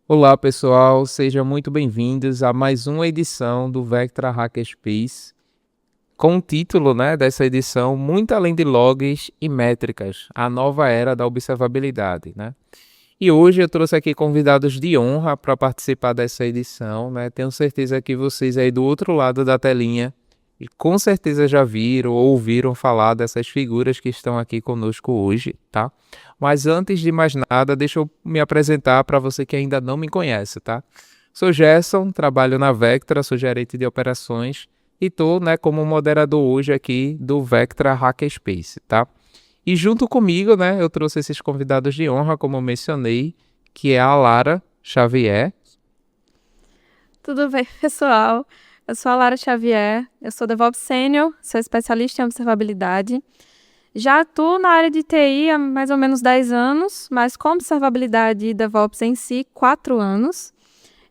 Olá, pessoal, sejam muito bem-vindos a mais uma edição do Vectra Hackerspace, com o título, dessa edição, Muito Além de Logs e Métricas, a nova era da observabilidade, E hoje eu trouxe aqui convidados de honra para participar dessa edição, Tenho certeza que vocês aí do outro lado da telinha e com certeza já viram ou ouviram falar dessas figuras que estão aqui conosco hoje, tá? Mas antes de mais nada, deixa eu me apresentar para você que ainda não me conhece, tá? Sou Gerson, trabalho na Vectra, sou gerente de operações e estou, como moderador hoje aqui do Vectra Hackerspace, tá? E junto comigo, eu trouxe esses convidados de honra, como eu mencionei, que é a Lara Xavier. Tudo bem, pessoal? Eu sou a Lara Xavier, eu sou DevOps Sênior, sou especialista em observabilidade. Já atuo na área de TI há mais ou menos 10 anos, mas com observabilidade e DevOps em si, 4 anos.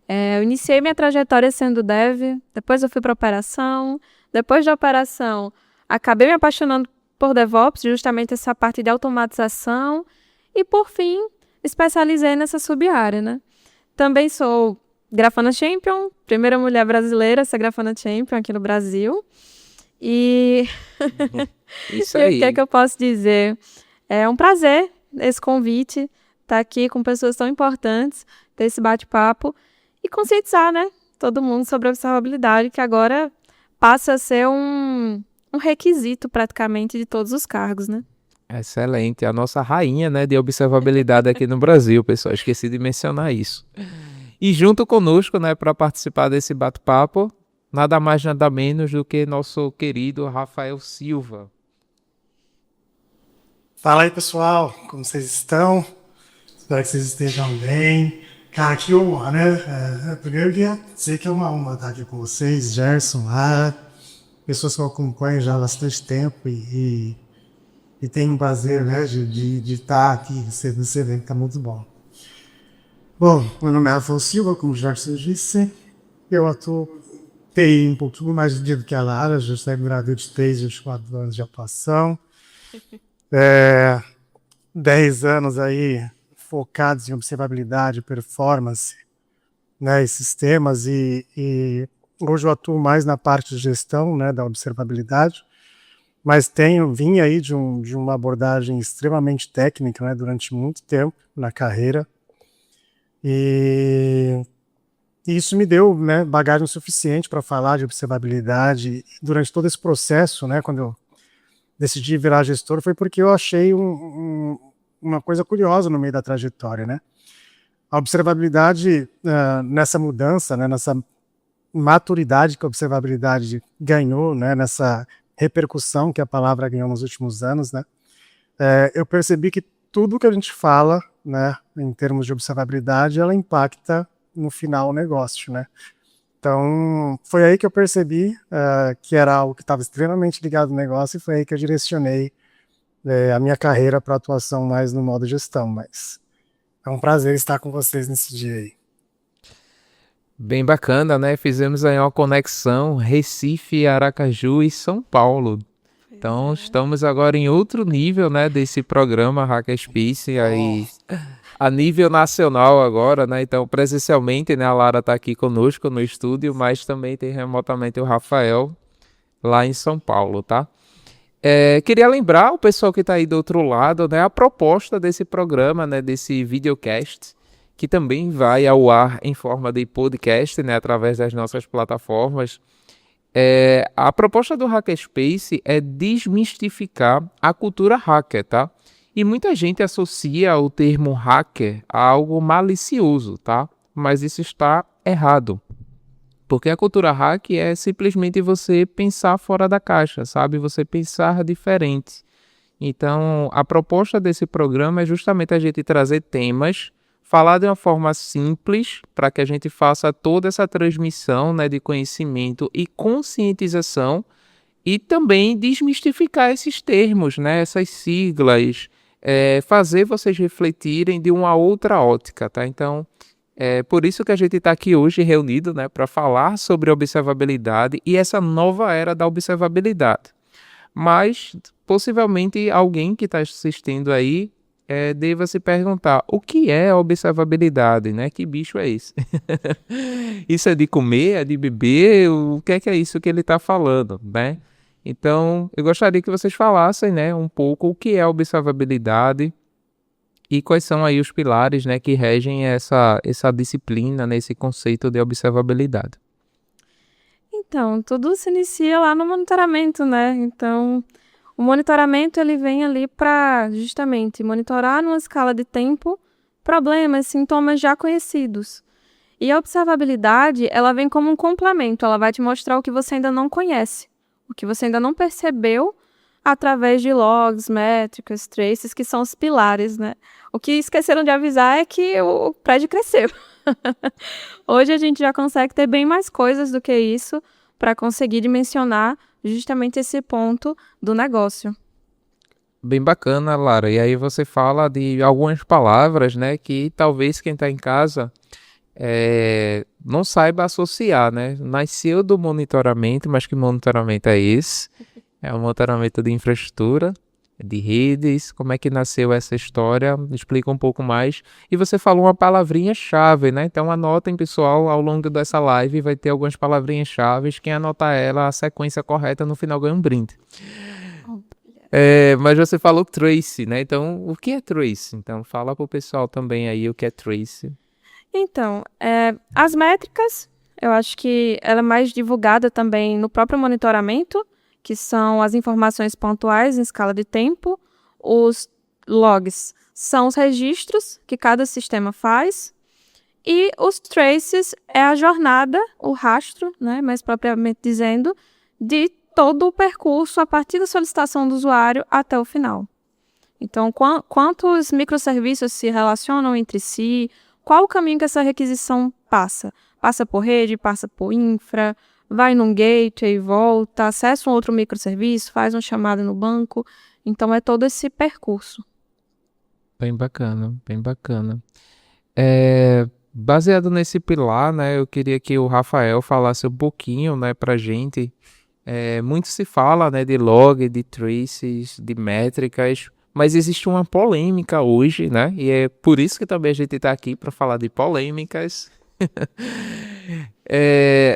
Eu iniciei minha trajetória sendo dev, depois eu fui para operação, depois da operação acabei me apaixonando por DevOps, justamente essa parte de automatização, e por fim especializei nessa sub-área, Também sou Grafana Champion, primeira mulher brasileira a ser Grafana Champion aqui no Brasil. E Isso e o que é aí. que eu posso dizer? É um prazer esse convite, estar aqui com pessoas tão importantes, ter esse bate-papo e conscientizar, todo mundo sobre a observabilidade, que agora passa a ser um requisito praticamente de todos os cargos, Excelente, a nossa rainha, de observabilidade aqui no Brasil, pessoal. Esqueci de mencionar isso. E junto conosco, para participar desse bate-papo, nada mais nada menos do que nosso querido Rafael Silva. Fala aí, pessoal, como vocês estão? Espero que vocês estejam bem. Cara, que honra, né? Primeiro eu queria dizer que é uma honra estar aqui com vocês, Gerson, Lara, pessoas que eu acompanho já há bastante tempo e tenho um prazer, né, de estar aqui nesse evento, que tá muito bom. Bom, meu nome é Rafael Silva, como o Gerson disse, eu atuo TI um pouco mais do que a Lara, já estou em grau de 3 e 4 anos de atuação. 10 anos aí focados em observabilidade, performance, e sistemas, e hoje eu atuo mais na parte de gestão, da observabilidade, mas vim aí de uma abordagem extremamente técnica, durante muito tempo na carreira, e isso me deu, bagagem suficiente para falar de observabilidade durante todo esse processo, quando eu decidi virar gestor, foi porque eu achei uma coisa curiosa no meio da trajetória, A observabilidade, nessa mudança, nessa maturidade que a observabilidade ganhou, nessa repercussão que a palavra ganhou nos últimos anos, eu percebi que tudo que a gente fala, em termos de observabilidade, ela impacta no final o negócio, Então, foi aí que eu percebi que era algo que estava extremamente ligado ao negócio, e foi aí que eu direcionei a minha carreira para atuação mais no modo gestão, mas é um prazer estar com vocês nesse dia aí. Bem bacana, Fizemos aí uma conexão Recife, Aracaju e São Paulo. Então, estamos agora em outro nível, desse programa Hackerspace aí a nível nacional agora, Então, presencialmente, a Lara está aqui conosco no estúdio, mas também tem remotamente o Rafael lá em São Paulo, tá? Queria lembrar o pessoal que está aí do outro lado, a proposta desse programa, desse videocast, que também vai ao ar em forma de podcast, através das nossas plataformas. A proposta do Hackerspace é desmistificar a cultura hacker, tá? E muita gente associa o termo hacker a algo malicioso, tá? Mas isso está errado. Porque a cultura hack é simplesmente você pensar fora da caixa, sabe? Você pensar diferente. Então, a proposta desse programa é justamente a gente trazer temas, falar de uma forma simples, para que a gente faça toda essa transmissão, de conhecimento e conscientização, e também desmistificar esses termos, essas siglas, fazer vocês refletirem de uma outra ótica, tá? Então, é por isso que a gente está aqui hoje reunido, para falar sobre observabilidade e essa nova era da observabilidade. Mas, possivelmente, alguém que está assistindo aí deva se perguntar o que é observabilidade, né? Que bicho é esse? Isso é de comer, é de beber? O que é isso que ele está falando, né? Então, eu gostaria que vocês falassem, né, um pouco o que é observabilidade e quais são aí os pilares, né, que regem essa disciplina, né, esse conceito de observabilidade. Então, tudo se inicia lá no monitoramento, né? Então, o monitoramento ele vem ali para justamente monitorar numa escala de tempo problemas, sintomas já conhecidos. E a observabilidade, ela vem como um complemento, ela vai te mostrar o que você ainda não conhece, o que você ainda não percebeu através de logs, métricas, traces, que são os pilares, né? O que esqueceram de avisar é que o prédio cresceu. Hoje a gente já consegue ter bem mais coisas do que isso para conseguir dimensionar justamente esse ponto do negócio. Bem bacana, Lara. E aí você fala de algumas palavras, né, que talvez quem está em casa não saiba associar, né? Nasceu do monitoramento, mas que monitoramento é esse? É o monitoramento de infraestrutura, de redes. Como é que nasceu essa história? Explica um pouco mais. E você falou uma palavrinha-chave, né? Então anotem, pessoal, ao longo dessa live vai ter algumas palavrinhas-chave. Quem anotar ela, a sequência correta, no final ganha um brinde. Mas você falou trace, né? Então, o que é trace? Então, fala pro pessoal também aí o que é trace. Então, as métricas, eu acho que ela é mais divulgada também no próprio monitoramento, que são as informações pontuais em escala de tempo. Os logs são os registros que cada sistema faz. E os traces é a jornada, o rastro, né, mais propriamente dizendo, de todo o percurso a partir da solicitação do usuário até o final. Então, quantos microserviços se relacionam entre si, qual o caminho que essa requisição passa? Passa por rede, passa por infra, vai num gateway, volta, acessa um outro microserviço, faz uma chamada no banco. Então, é todo esse percurso. Bem bacana, bem bacana. Baseado nesse pilar, né, eu queria que o Rafael falasse um pouquinho, né, pra gente. Muito se fala, né, de log, de traces, de métricas, mas existe uma polêmica hoje, né, e é por isso que também a gente está aqui para falar de polêmicas.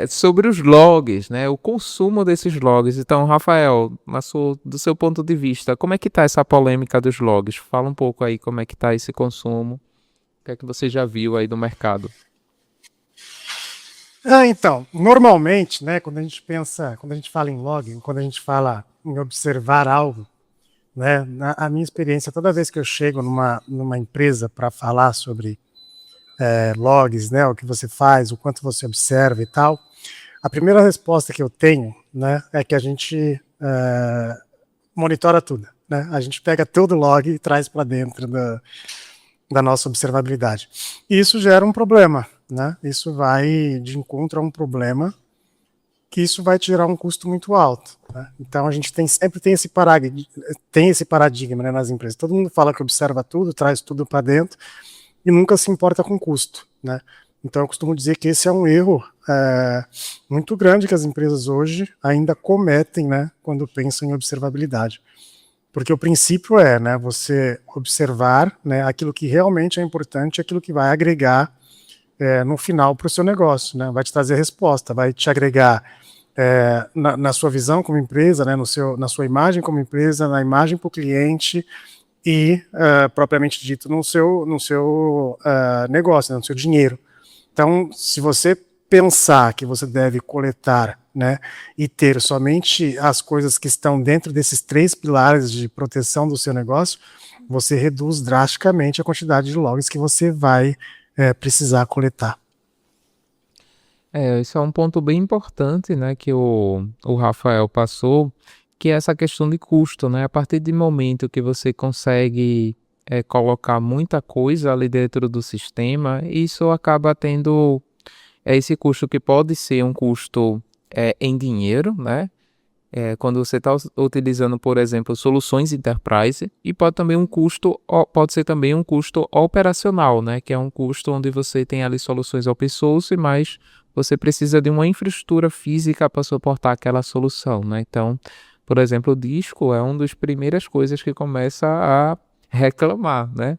Sobre os logs, né, o consumo desses logs. Então, Rafael, do seu ponto de vista, como é que está essa polêmica dos logs? Fala um pouco aí como é que está esse consumo, o que é que você já viu aí do mercado? Então, normalmente, né, quando a gente fala em logging, quando a gente fala em observar algo, né, a minha experiência, toda vez que eu chego numa empresa para falar sobre logs, né, o que você faz, o quanto você observa e tal, a primeira resposta que eu tenho, né, é que a gente monitora tudo, né, a gente pega todo o log e traz para dentro da nossa observabilidade. E isso gera um problema, né? Isso vai de encontro a um problema que isso vai te gerar um custo muito alto, né? Então a gente sempre tem esse paradigma, né, nas empresas. Todo mundo fala que observa tudo, traz tudo para dentro e nunca se importa com custo, né? Então eu costumo dizer que esse é um erro muito grande que as empresas hoje ainda cometem, né, quando pensam em observabilidade. Porque o princípio é, né, você observar, né, aquilo que realmente é importante, aquilo que vai agregar no final para o seu negócio, né, vai te trazer resposta, vai te agregar na sua visão como empresa, né, na sua imagem como empresa, na imagem para o cliente e, propriamente dito, no seu negócio, né, no seu dinheiro. Então, se você pensar que você deve coletar, né, e ter somente as coisas que estão dentro desses 3 pilares de proteção do seu negócio, você reduz drasticamente a quantidade de logs que você vai precisar coletar. Isso é um ponto bem importante, né, que o Rafael passou, que é essa questão de custo, né? A partir do momento que você consegue colocar muita coisa ali dentro do sistema, isso acaba tendo esse custo que pode ser um custo em dinheiro, né? Quando você está utilizando, por exemplo, soluções enterprise, e pode ser também um custo operacional, né? Que é um custo onde você tem ali soluções open source, mas você precisa de uma infraestrutura física para suportar aquela solução, né? Então, por exemplo, o disco é uma das primeiras coisas que começa a reclamar, né?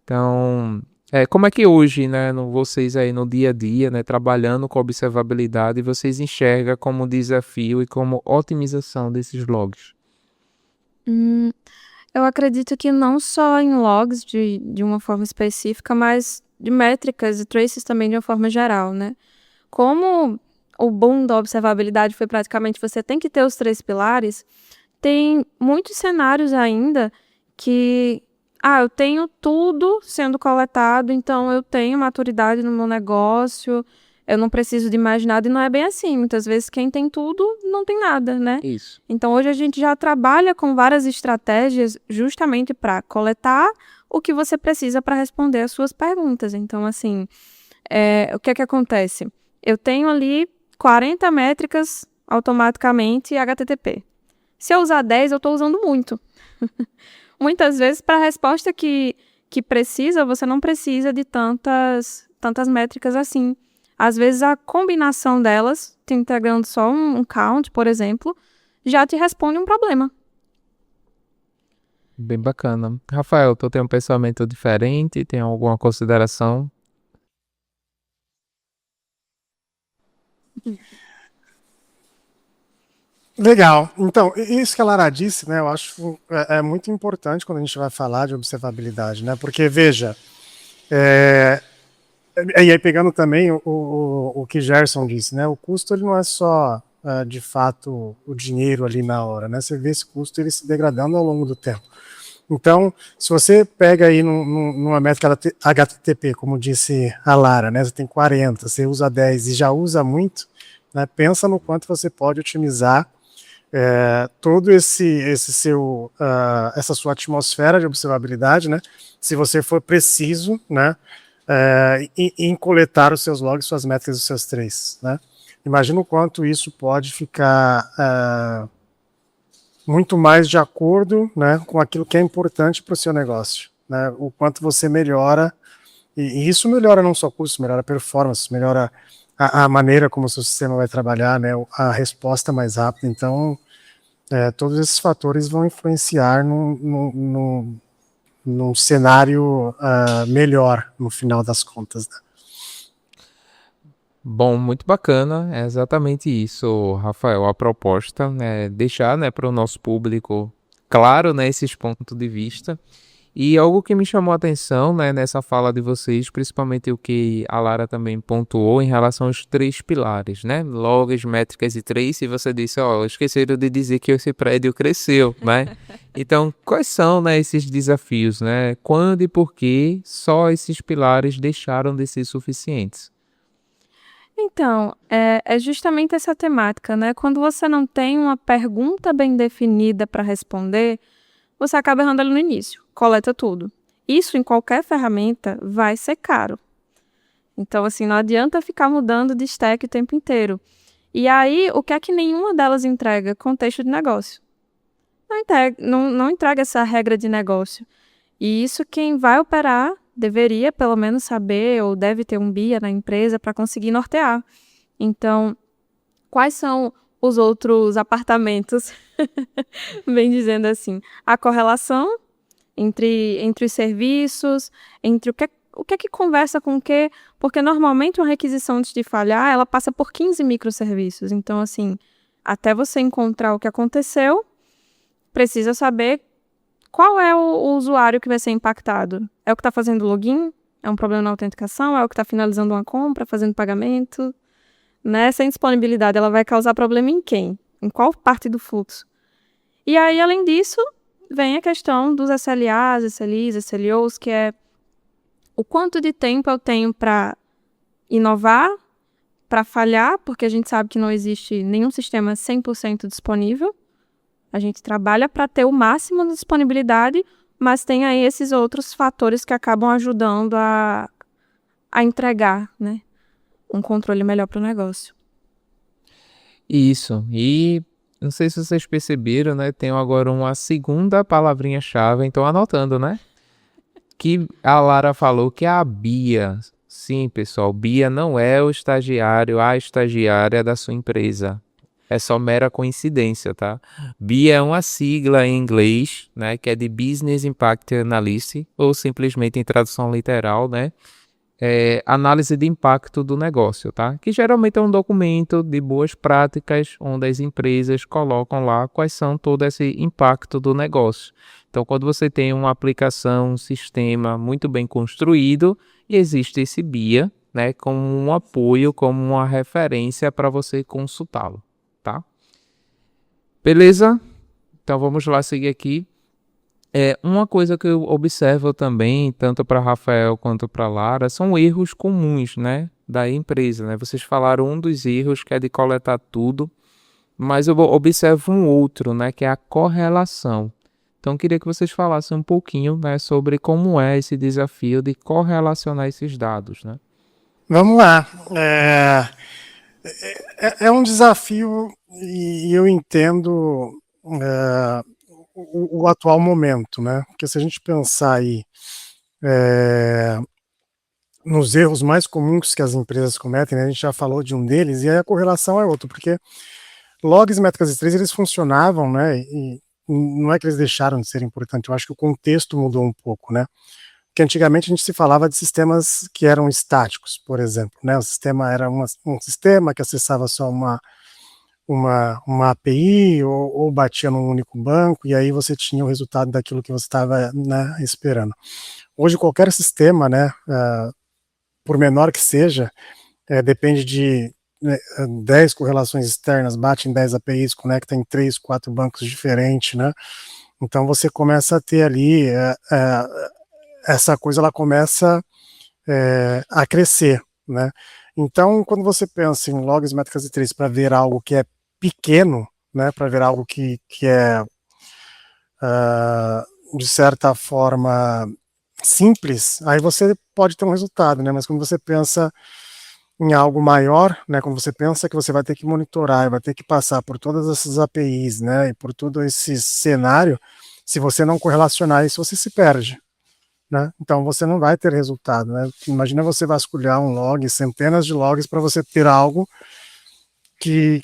Então, como é que hoje, né, vocês aí no dia a dia, né, trabalhando com observabilidade, vocês enxergam como desafio e como otimização desses logs? Hum, eu acredito que não só em logs de uma forma específica, mas de métricas e traces também de uma forma geral, né? Como o boom da observabilidade foi praticamente você tem que ter os 3 pilares, tem muitos cenários ainda que, eu tenho tudo sendo coletado, então eu tenho maturidade no meu negócio, eu não preciso de mais nada, e não é bem assim. Muitas vezes quem tem tudo não tem nada, né? Isso. Então hoje a gente já trabalha com várias estratégias justamente para coletar o que você precisa para responder as suas perguntas. Então, assim, o que é que acontece? Eu tenho ali 40 métricas automaticamente HTTP. Se eu usar 10, eu estou usando muito. Muitas vezes, para a resposta que precisa, você não precisa de tantas métricas assim. Às vezes, a combinação delas, te integrando só um count, por exemplo, já te responde um problema. Bem bacana. Rafael, tu tem um pensamento diferente? Tem alguma consideração? Legal. Então, isso que a Lara disse, né, eu acho é muito importante quando a gente vai falar de observabilidade, né? Porque, veja, e aí pegando também o que Gerson disse, né? O custo ele não é só, de fato, o dinheiro ali na hora, né? Você vê esse custo ele se degradando ao longo do tempo. Então, se você pega aí numa métrica HTTP, como disse a Lara, né? Você tem 40, você usa 10 e já usa muito, né? Pensa no quanto você pode otimizar todo essa sua atmosfera de observabilidade, né? Se você for preciso, né? Em coletar os seus logs, suas métricas, os seus traces, né? Imagina o quanto isso pode ficar muito mais de acordo, né, com aquilo que é importante para o seu negócio, né? O quanto você melhora, e isso melhora não só custo, melhora a performance, melhora a maneira como o seu sistema vai trabalhar, né? A resposta mais rápida. Então, todos esses fatores vão influenciar num cenário melhor no final das contas, né? Bom, muito bacana. É exatamente isso, Rafael. A proposta é deixar, né, para o nosso público claro, né, esses pontos de vista. E algo que me chamou a atenção, né, nessa fala de vocês, principalmente o que a Lara também pontuou em relação aos 3 pilares, né? Logs, métricas e trace, e você disse, esqueceram de dizer que esse prédio cresceu, né? Então, quais são, né, esses desafios, né? Quando e por que só esses pilares deixaram de ser suficientes? Então, é justamente essa temática, né? Quando você não tem uma pergunta bem definida para responder, você acaba errando ali no início, coleta tudo. Isso em qualquer ferramenta vai ser caro. Então, assim, não adianta ficar mudando de stack o tempo inteiro. E aí, o que é que nenhuma delas entrega? Contexto de negócio. Não entrega essa regra de negócio. E isso quem vai operar deveria pelo menos saber ou deve ter um BIA na empresa para conseguir nortear. Então, quais são os outros apartamentos, bem dizendo assim? A correlação entre os serviços, entre o que é que conversa com o quê, porque normalmente uma requisição antes de falhar, ela passa por 15 microserviços. Então, assim, até você encontrar o que aconteceu, precisa saber qual é o usuário que vai ser impactado. É o que está fazendo login? É um problema na autenticação? É o que está finalizando uma compra, fazendo pagamento? Né? Essa indisponibilidade, ela vai causar problema em quem? Em qual parte do fluxo? E aí, além disso, vem a questão dos SLAs, SLIs, SLOs, que é o quanto de tempo eu tenho para inovar, para falhar, porque a gente sabe que não existe nenhum sistema 100% disponível. A gente trabalha para ter o máximo de disponibilidade, mas tem aí esses outros fatores que acabam ajudando a entregar, né, um controle melhor para o negócio. Isso. E não sei se vocês perceberam, né? Tenho agora uma segunda palavrinha-chave, então anotando, né? Que a Lara falou que é a Bia. Sim, pessoal, Bia não é o estagiário, a estagiária da sua empresa. é só mera coincidência, tá? BIA é uma sigla em inglês, né, que é de Business Impact Analysis, ou simplesmente em tradução literal, né, análise de impacto do negócio, tá? Que geralmente é um documento de boas práticas, onde as empresas colocam lá quais são todo esse impacto do negócio. Então, quando você tem uma aplicação, um sistema muito bem construído, e existe esse BIA, né, como um apoio, como uma referência para você consultá-lo, tá? Beleza? Então vamos lá seguir aqui. Uma coisa que eu observo também, tanto para Rafael quanto para Lara, são erros comuns, né, da empresa, né? Vocês falaram um dos erros que é de coletar tudo, mas eu observo um outro, né, que é a correlação. Então eu queria que vocês falassem um pouquinho, né, sobre como é esse desafio de correlacionar esses dados, né? Vamos lá. É um desafio e eu entendo o atual momento, né? Porque se a gente pensar aí nos erros mais comuns que as empresas cometem, né? A gente já falou de um deles, e aí a correlação é outro, porque logs, métricas e traces, eles funcionavam, né? E não é que eles deixaram de ser importantes, eu acho que o contexto mudou um pouco, né? Porque antigamente a gente se falava de sistemas que eram estáticos, por exemplo, né? O sistema era um sistema que acessava só uma API ou batia num único banco, e aí você tinha o resultado daquilo que você estava, né, esperando. Hoje qualquer sistema, né, por menor que seja, depende de 10 correlações externas, bate em 10 APIs, conecta em 3, 4 bancos diferentes, né? Então você começa a ter ali, essa coisa ela começa a crescer, né? Então, quando você pensa em logs, métricas e traces para ver algo que é pequeno, né, para ver algo que é, de certa forma, simples, aí você pode ter um resultado, né? Mas quando você pensa em algo maior, né, quando você pensa que você vai ter que monitorar, vai ter que passar por todas essas APIs, né, e por todo esse cenário, se você não correlacionar isso, você se perde, né? Então você não vai ter resultado, né? Imagina você vasculhar um log, centenas de logs para você ter algo que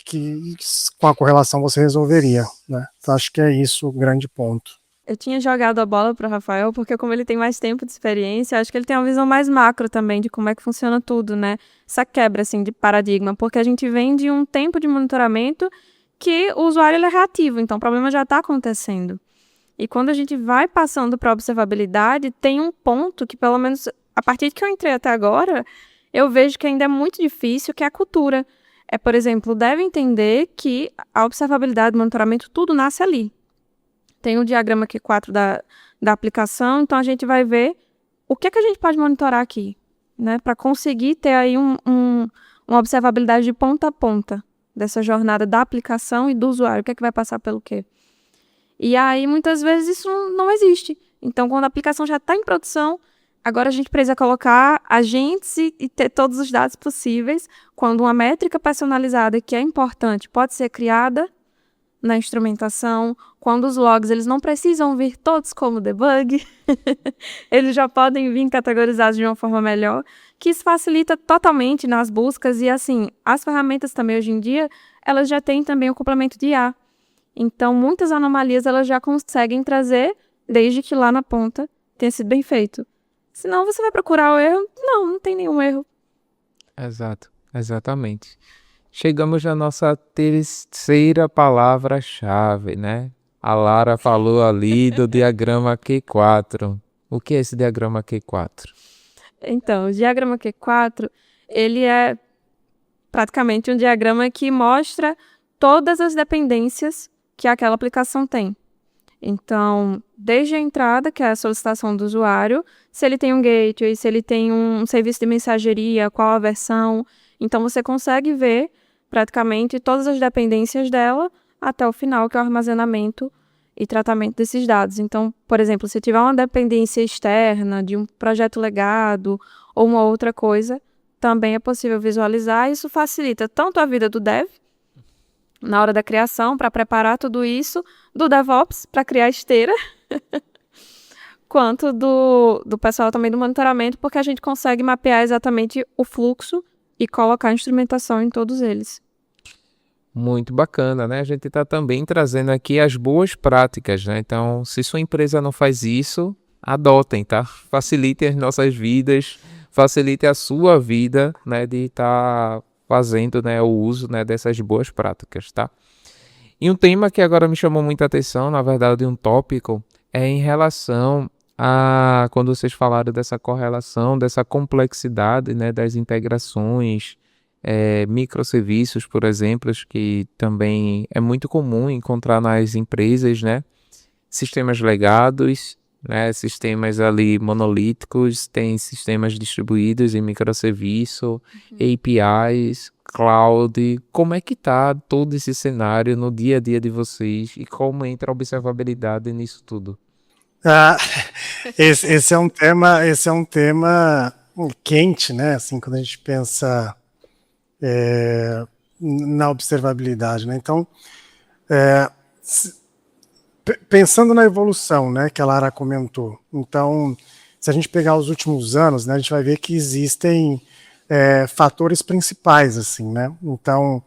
com a correlação você resolveria, né? Então acho que é isso o grande ponto. Eu tinha jogado a bola para o Rafael, porque como ele tem mais tempo de experiência, acho que ele tem uma visão mais macro também de como é que funciona tudo, né? Essa quebra, assim, de paradigma, porque a gente vem de um tempo de monitoramento que o usuário ele é reativo, então o problema já está acontecendo. E quando a gente vai passando para a observabilidade, tem um ponto que, pelo menos, a partir de que eu entrei até agora, eu vejo que ainda é muito difícil, que é a cultura. Por exemplo, deve entender que a observabilidade, o monitoramento, tudo nasce ali. Tem o diagrama Q4 da aplicação, então a gente vai ver o que é que a gente pode monitorar aqui, né? Para conseguir ter aí uma observabilidade de ponta a ponta dessa jornada da aplicação e do usuário, o que é que vai passar pelo quê. E aí, muitas vezes, isso não existe. Então, quando a aplicação já está em produção, agora a gente precisa colocar agentes e ter todos os dados possíveis. Quando uma métrica personalizada, que é importante, pode ser criada na instrumentação, quando os logs eles não precisam vir todos como debug, eles já podem vir categorizados de uma forma melhor, que isso facilita totalmente nas buscas. E, assim, as ferramentas também, hoje em dia, elas já têm também o complemento de IA. Então, muitas anomalias elas já conseguem trazer, desde que lá na ponta tenha sido bem feito. Senão você vai procurar o erro, não tem nenhum erro. Exato, exatamente. Chegamos na nossa terceira palavra-chave, né? A Lara falou ali do diagrama Q4. O que é esse diagrama Q4? Então, o diagrama Q4, ele é praticamente um diagrama que mostra todas as dependências que aquela aplicação tem. Então, desde a entrada, que é a solicitação do usuário, se ele tem um gateway, se ele tem um serviço de mensageria, qual a versão. Então, você consegue ver praticamente todas as dependências dela até o final, que é o armazenamento e tratamento desses dados. Então, por exemplo, se tiver uma dependência externa de um projeto legado ou uma outra coisa, também é possível visualizar. Isso facilita tanto a vida do dev, na hora da criação, para preparar tudo isso, do DevOps, para criar esteira, quanto do pessoal também do monitoramento, porque a gente consegue mapear exatamente o fluxo e colocar a instrumentação em todos eles. Muito bacana, né? A gente está também trazendo aqui as boas práticas, né? Então, se sua empresa não faz isso, adotem, tá? Facilitem as nossas vidas, facilite a sua vida, né? De estar fazendo, né, o uso, né, dessas boas práticas, tá? E um tema que agora me chamou muita atenção, na verdade, um tópico, é em relação a quando vocês falaram dessa correlação, dessa complexidade, né, das integrações, microserviços, por exemplo, que também é muito comum encontrar nas empresas, né? Sistemas legados, né? Sistemas ali monolíticos, tem sistemas distribuídos em microserviço, APIs, cloud. Como é que tá todo esse cenário no dia a dia de vocês e como entra a observabilidade nisso tudo? Ah, esse é um tema quente, né? Assim, quando a gente pensa na observabilidade, né? Então, pensando na evolução, né, que a Lara comentou. Então, se a gente pegar os últimos anos, né, a gente vai ver que existem fatores principais, assim, né? Então,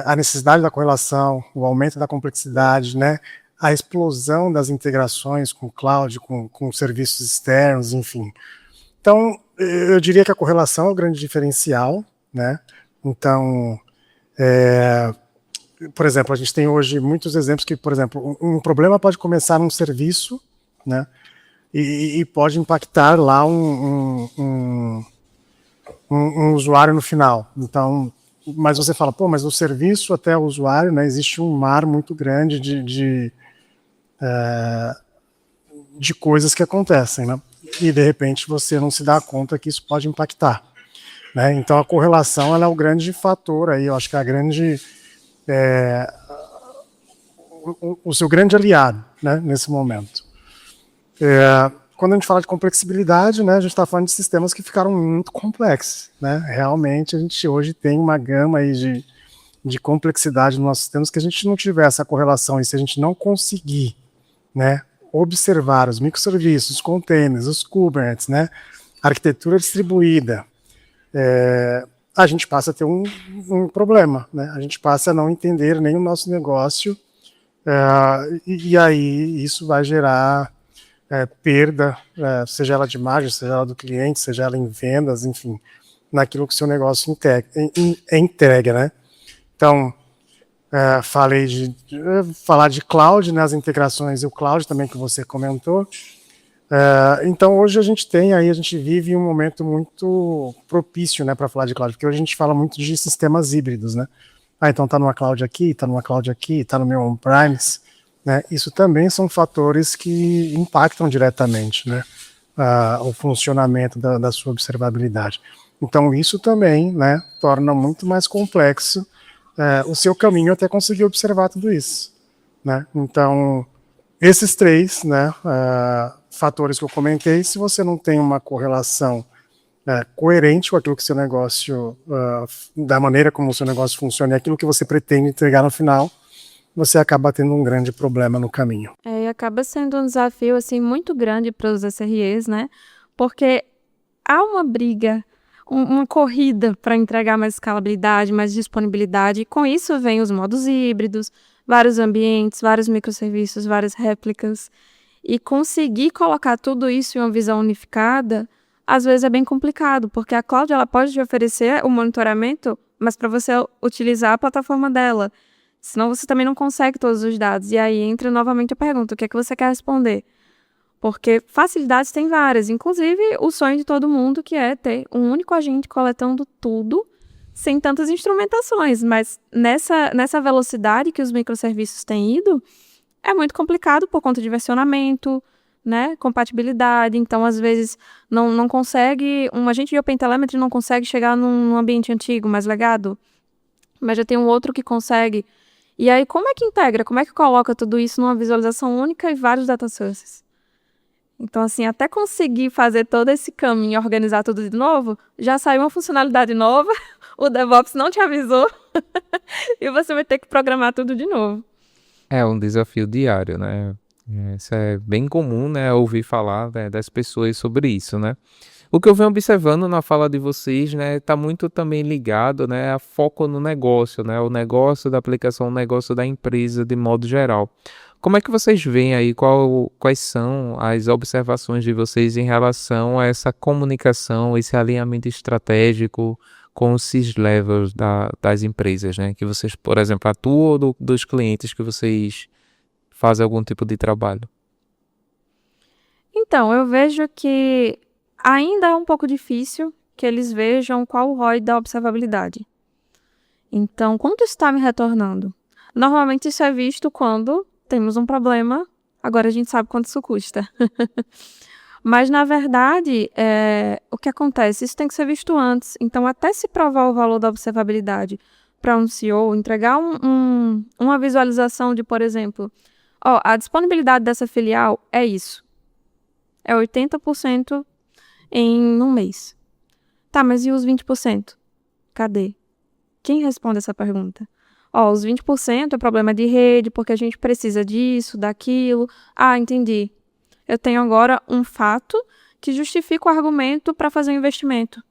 a necessidade da correlação, o aumento da complexidade, né? A explosão das integrações com o cloud, com serviços externos, enfim. Então, eu diria que a correlação é o grande diferencial, né? Então, por exemplo, a gente tem hoje muitos exemplos que, por exemplo, um problema pode começar num serviço, né? E pode impactar lá um usuário no final. Então, mas você fala, pô, mas do serviço até o usuário, né, existe um mar muito grande de coisas que acontecem, né? E de repente você não se dá conta que isso pode impactar, né? Então a correlação ela é o grande fator aí, eu acho que é a grande o seu grande aliado, né, nesse momento. Quando a gente fala de complexibilidade, né, a gente está falando de sistemas que ficaram muito complexos, né? Realmente a gente hoje tem uma gama aí de complexidade nos nossos sistemas que a gente não tiver essa correlação e se a gente não conseguir, né, observar os microserviços, os containers, os Kubernetes, né, arquitetura distribuída, a gente passa a ter um problema, né? A gente passa a não entender nem o nosso negócio e aí isso vai gerar perda, seja ela de margem, seja ela do cliente, seja ela em vendas, enfim, naquilo que o seu negócio entrega, né? Então, falar de cloud, né, as integrações e o cloud também que você comentou. Então, hoje a gente vive um momento muito propício, né, para falar de cloud, porque hoje a gente fala muito de sistemas híbridos, né? Então tá numa cloud aqui, tá numa cloud aqui, tá no meu on-premise, né? Isso também são fatores que impactam diretamente, né, o funcionamento da sua observabilidade. Então isso também, né, torna muito mais complexo o seu caminho até conseguir observar tudo isso, né? Então esses três, né, fatores que eu comentei, se você não tem uma correlação coerente com aquilo que seu negócio, da maneira como o seu negócio funciona e aquilo que você pretende entregar no final, você acaba tendo um grande problema no caminho. E acaba sendo um desafio assim muito grande para os SREs, né? Porque há uma briga, uma corrida para entregar mais escalabilidade, mais disponibilidade, e com isso vem os modos híbridos, vários ambientes, vários microserviços, várias réplicas, e conseguir colocar tudo isso em uma visão unificada, às vezes é bem complicado, porque a cloud ela pode te oferecer o monitoramento, mas para você utilizar a plataforma dela, senão você também não consegue todos os dados, e aí entra novamente a pergunta, o que é que você quer responder? Porque facilidades tem várias, inclusive o sonho de todo mundo, que é ter um único agente coletando tudo, sem tantas instrumentações, mas nessa velocidade que os microserviços têm ido, é muito complicado por conta de versionamento, né, compatibilidade, então às vezes não consegue, um agente de OpenTelemetry não consegue chegar num ambiente antigo, mais legado, mas já tem um outro que consegue. E aí como é que integra, como é que coloca tudo isso numa visualização única e vários data sources? Então, assim, até conseguir fazer todo esse caminho e organizar tudo de novo, já saiu uma funcionalidade nova, o DevOps não te avisou, e você vai ter que programar tudo de novo. É um desafio diário, né? Isso é bem comum, né, ouvir falar, né, das pessoas sobre isso, né? O que eu venho observando na fala de vocês, né, tá muito também ligado, né, a foco no negócio, né, o negócio da aplicação, o negócio da empresa de modo geral. Como é que vocês veem aí, quais são as observações de vocês em relação a essa comunicação, esse alinhamento estratégico com os C-levels das empresas, né, que vocês, por exemplo, atuam ou dos clientes que vocês fazem algum tipo de trabalho? Então, eu vejo que ainda é um pouco difícil que eles vejam qual o ROI da observabilidade. Então, quanto está me retornando? Normalmente isso é visto quando temos um problema, agora a gente sabe quanto isso custa. Mas, na verdade, o que acontece? Isso tem que ser visto antes. Então, até se provar o valor da observabilidade para um CEO, entregar uma visualização de, por exemplo, a disponibilidade dessa filial é isso. É 80% em um mês. Tá, mas e os 20%? Cadê? Quem responde essa pergunta? Os 20% é problema de rede, porque a gente precisa disso, daquilo. Ah, entendi. Eu tenho agora um fato que justifica o argumento para fazer um investimento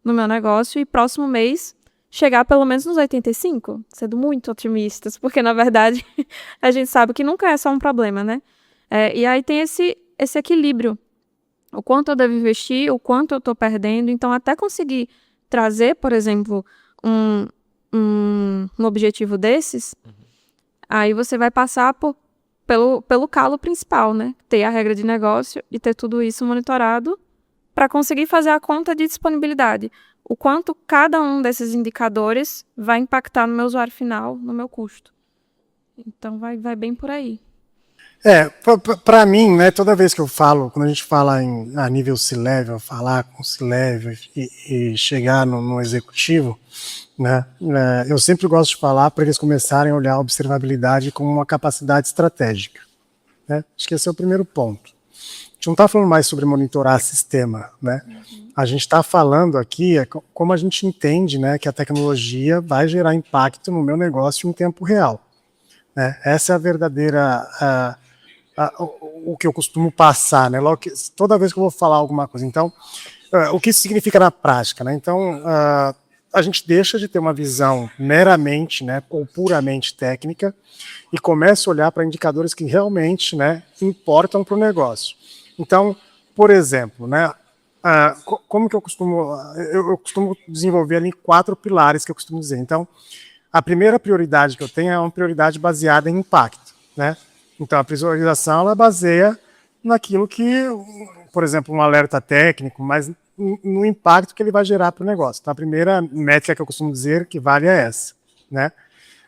no meu negócio e próximo mês chegar pelo menos nos 85%, sendo muito otimistas, porque na verdade a gente sabe que nunca é só um problema, né? E aí tem esse equilíbrio. O quanto eu devo investir, o quanto eu estou perdendo. Então, até conseguir trazer, por exemplo, um objetivo desses, aí você vai passar pelo calo principal, né? Ter a regra de negócio e ter tudo isso monitorado para conseguir fazer a conta de disponibilidade. O quanto cada um desses indicadores vai impactar no meu usuário final, no meu custo. Então, vai bem por aí. Para mim, né, toda vez que eu falo, quando a gente fala a nível C-level, falar com C-level e chegar no executivo, né, eu sempre gosto de falar para eles começarem a olhar a observabilidade como uma capacidade estratégica. Né? Acho que esse é o primeiro ponto. A gente não está falando mais sobre monitorar sistema, né? A gente está falando aqui como a gente entende, né, que a tecnologia vai gerar impacto no meu negócio em tempo real. Né? Essa é a verdadeira... o que eu costumo passar, né? Toda vez que eu vou falar alguma coisa. Então, o que isso significa na prática, né? Então, a gente deixa de ter uma visão meramente, né, ou puramente técnica e começa a olhar para indicadores que realmente, né, importam para o negócio. Então, por exemplo, né, como que eu costumo desenvolver ali 4 pilares que eu costumo dizer. Então, a primeira prioridade que eu tenho é uma prioridade baseada em impacto, né? Então, a priorização ela baseia naquilo que, por exemplo, um alerta técnico, mas no impacto que ele vai gerar para o negócio. Então, a primeira métrica que eu costumo dizer que vale é essa, né?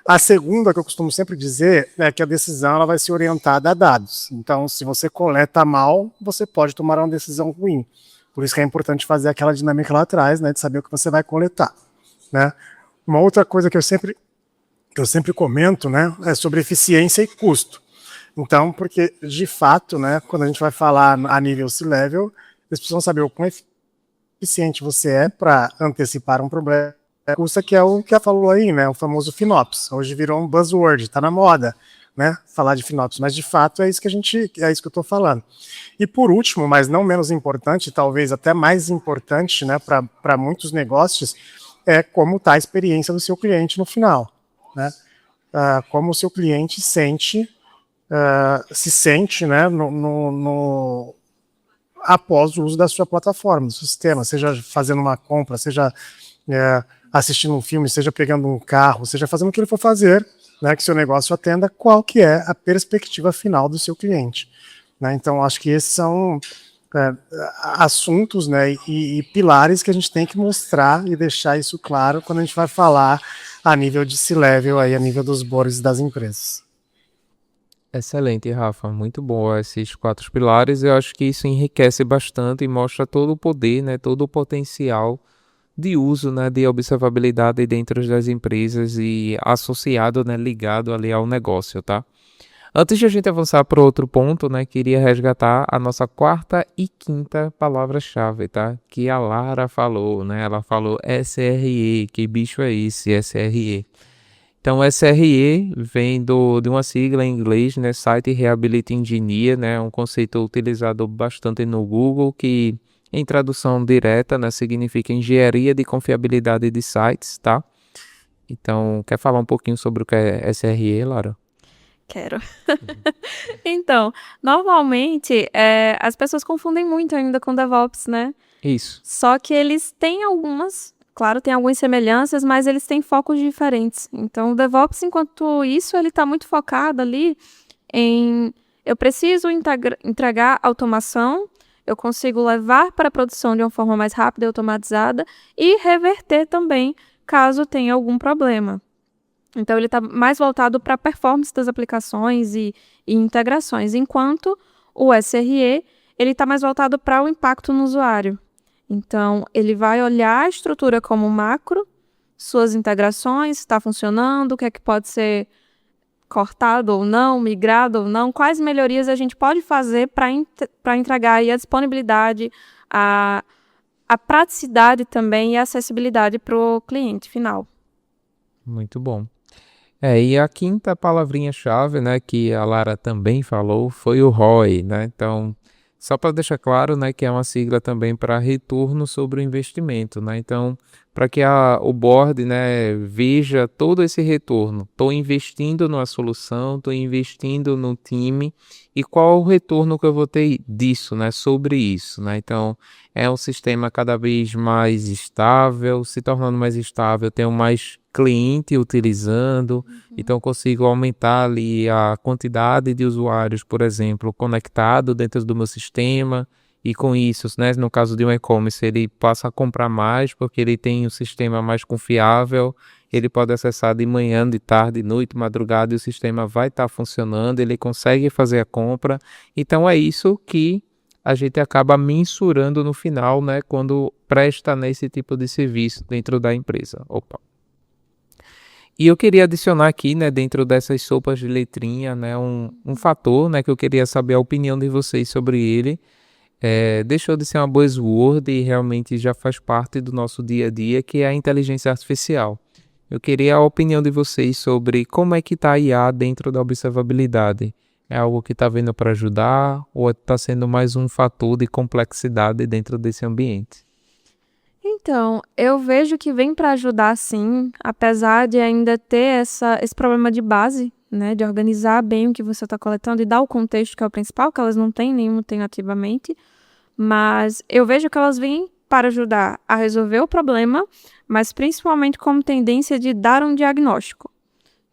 A segunda que eu costumo sempre dizer é que a decisão ela vai ser orientada a dados. Então, se você coleta mal, você pode tomar uma decisão ruim. Por isso que é importante fazer aquela dinâmica lá atrás, né, de saber o que você vai coletar, né? Uma outra coisa que eu sempre comento, né, é sobre eficiência e custo. Então, porque de fato, né, quando a gente vai falar a nível C-level, eles precisam saber o quão eficiente você é para antecipar um problema. Custa que é o que ela falou aí, né, o famoso FinOps. Hoje virou um buzzword, está na moda, né, falar de FinOps, mas de fato é isso que eu estou falando. E por último, mas não menos importante, talvez até mais importante, né, para muitos negócios, é como está a experiência do seu cliente no final, né? Como o seu cliente se sente, né, após o uso da sua plataforma, do sistema, seja fazendo uma compra, seja assistindo um filme, seja pegando um carro, seja fazendo o que ele for fazer, né, que seu negócio atenda, qual que é a perspectiva final do seu cliente. Né? Então, acho que esses são assuntos, né, e pilares que a gente tem que mostrar e deixar isso claro quando a gente vai falar a nível de C-level, aí, a nível dos boards das empresas. Excelente, Rafa. Muito bom esses 4 pilares. Eu acho que isso enriquece bastante e mostra todo o poder, né, todo o potencial de uso, né, de observabilidade dentro das empresas e associado, né, ligado ali ao negócio, tá? Antes de a gente avançar para outro ponto, né, queria resgatar a nossa 4ª e 5ª palavra-chave, tá? Que a Lara falou, né? Ela falou SRE, que bicho é esse, SRE? Então, SRE vem de uma sigla em inglês, né? Site Reliability Engineer, né? Um conceito utilizado bastante no Google que Em tradução direta, né, significa Engenharia de Confiabilidade de Sites, tá? Então, quer falar um pouquinho sobre o que é SRE, Lara? Quero. Então, normalmente, as pessoas confundem muito ainda com DevOps, né? Isso. Só que eles têm claro, tem algumas semelhanças, mas eles têm focos diferentes. Então, o DevOps, enquanto isso, ele está muito focado ali em eu preciso entregar automação, eu consigo levar para a produção de uma forma mais rápida e automatizada e reverter também caso tenha algum problema. Então, ele está mais voltado para a performance das aplicações e integrações, enquanto o SRE ele está mais voltado para o impacto no usuário. Então, ele vai olhar a estrutura como macro, suas integrações, está funcionando, o que é que pode ser cortado ou não, migrado ou não, quais melhorias a gente pode fazer para entregar aí a disponibilidade, a praticidade também e a acessibilidade para o cliente final. Muito bom. E a quinta palavrinha-chave, né, que a Lara também falou, foi o ROI, né? Então, só para deixar claro, né, que é uma sigla também para retorno sobre o investimento, né? Então, para que o board, né, veja todo esse retorno. Estou investindo numa solução, estou investindo no time e qual o retorno que eu vou ter disso, né, sobre isso, né? Então, é um sistema cada vez mais estável, se tornando mais estável, tenho mais cliente utilizando, então consigo aumentar ali a quantidade de usuários, por exemplo, conectado dentro do meu sistema, e com isso, né, no caso de um e-commerce, ele passa a comprar mais porque ele tem um sistema mais confiável, ele pode acessar de manhã, de tarde, de noite, madrugada, e o sistema vai estar funcionando, ele consegue fazer a compra. Então é isso que a gente acaba mensurando no final, né, quando presta nesse tipo de serviço dentro da empresa. E eu queria adicionar aqui, né, dentro dessas sopas de letrinha, né, um fator, né, que eu queria saber a opinião de vocês sobre ele. Deixou de ser uma buzzword e realmente já faz parte do nosso dia a dia, que é a inteligência artificial. Eu queria a opinião de vocês sobre como é que está a IA dentro da observabilidade. É algo que está vindo para ajudar ou está sendo mais um fator de complexidade dentro desse ambiente? Então, eu vejo que vem para ajudar sim, apesar de ainda ter esse problema de base, né, de organizar bem o que você está coletando e dar o contexto que é o principal, que elas não têm, nenhuma tem ativamente, mas eu vejo que elas vêm para ajudar a resolver o problema, mas principalmente como tendência de dar um diagnóstico.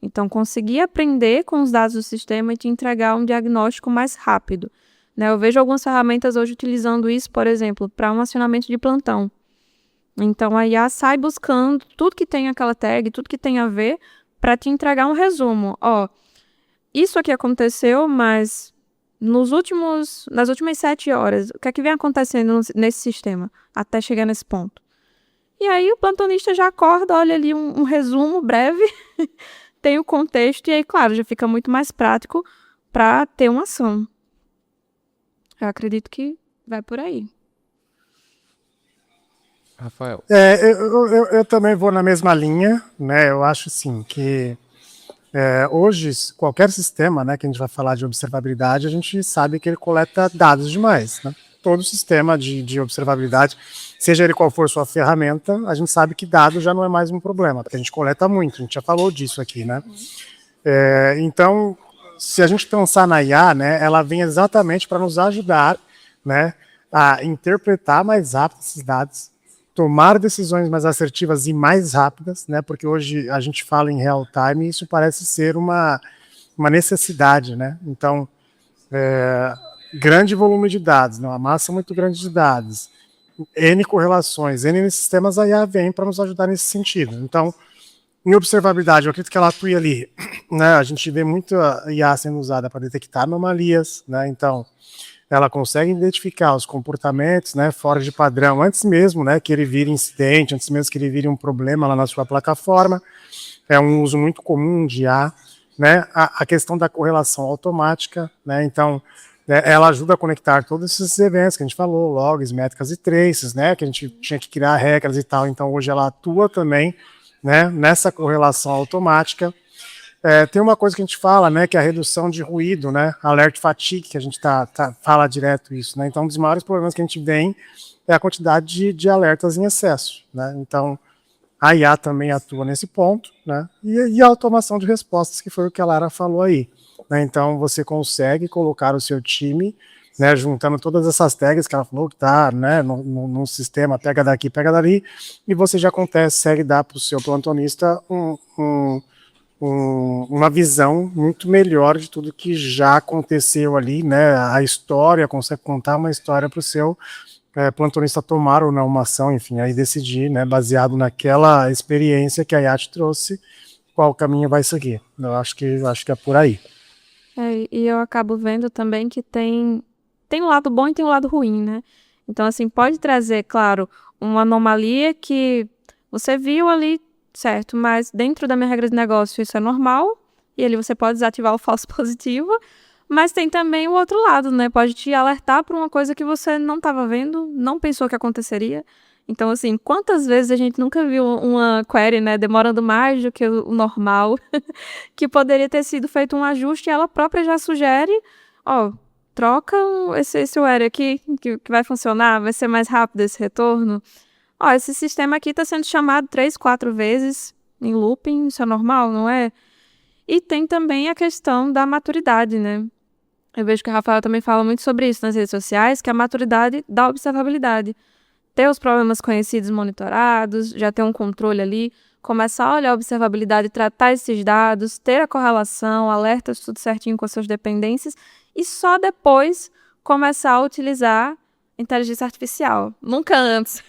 Então, conseguir aprender com os dados do sistema e te entregar um diagnóstico mais rápido, né? Eu vejo algumas ferramentas hoje utilizando isso, por exemplo, para um acionamento de plantão. Então, a IA sai buscando tudo que tem aquela tag, tudo que tem a ver, para te entregar um resumo. Isso aqui aconteceu, mas nas últimas 7 horas, o que é que vem acontecendo nesse sistema até chegar nesse ponto? E aí o plantonista já acorda, olha ali um resumo breve, tem o contexto, e aí, claro, já fica muito mais prático para ter uma ação. Eu acredito que vai por aí. Rafael. Eu também vou na mesma linha, né? Eu acho assim que hoje qualquer sistema, né, que a gente vai falar de observabilidade, a gente sabe que ele coleta dados demais, né? Todo sistema de observabilidade, seja ele qual for sua ferramenta, a gente sabe que dado já não é mais um problema, porque a gente coleta muito, a gente já falou disso aqui, né? Então, se a gente pensar na IA, né, ela vem exatamente para nos ajudar, né, a interpretar mais rápido esses dados, tomar decisões mais assertivas e mais rápidas, né? Porque hoje a gente fala em real time e isso parece ser uma necessidade, né? Então, grande volume de dados, né? Uma massa muito grande de dados, N correlações, N sistemas, a IA vem para nos ajudar nesse sentido. Então, em observabilidade, eu acredito que ela atue ali, né? A gente vê muito a IA sendo usada para detectar anomalias, né? Então, ela consegue identificar os comportamentos, né, fora de padrão, antes mesmo, né, que ele vire incidente, antes mesmo que ele vire um problema lá na sua plataforma. É um uso muito comum de IA, né, a questão da correlação automática, né, então ela ajuda a conectar todos esses eventos que a gente falou, logs, métricas e traces, né, que a gente tinha que criar regras e tal, então hoje ela atua também, né, nessa correlação automática. Tem uma coisa que a gente fala, né, que é a redução de ruído, né, alert fatigue, que a gente fala direto isso, né, então um dos maiores problemas que a gente tem é a quantidade de alertas em excesso, né, então a IA também atua nesse ponto, né, e a automação de respostas, que foi o que a Lara falou aí, né, então você consegue colocar o seu time, né, juntando todas essas tags que ela falou que tá, né, no sistema, pega daqui, pega dali, e você já consegue dar para o seu plantonista uma visão muito melhor de tudo que já aconteceu ali, né? A história, consegue contar uma história para o seu plantonista tomar ou não uma ação, enfim, aí decidir, né, baseado naquela experiência que a IAT trouxe, qual caminho vai seguir. Eu acho que é por aí. E eu acabo vendo também que tem um lado bom e tem um lado ruim, né? Então, assim, pode trazer, claro, uma anomalia que você viu ali, certo, mas dentro da minha regra de negócio isso é normal, e ali você pode desativar o falso positivo, mas tem também o outro lado, né? Pode te alertar para uma coisa que você não estava vendo, não pensou que aconteceria. Então, assim, quantas vezes a gente nunca viu uma query, né, demorando mais do que o normal, que poderia ter sido feito um ajuste e ela própria já sugere, troca esse query aqui, que vai funcionar, vai ser mais rápido esse retorno. Esse sistema aqui está sendo chamado 3, 4 vezes em looping, isso é normal, não é? E tem também a questão da maturidade, né? Eu vejo que o Rafael também fala muito sobre isso nas redes sociais, que é a maturidade da observabilidade. Ter os problemas conhecidos monitorados, já ter um controle ali, começar a olhar a observabilidade, tratar esses dados, ter a correlação, alertas, tudo certinho com as suas dependências, e só depois começar a utilizar inteligência artificial. Nunca antes.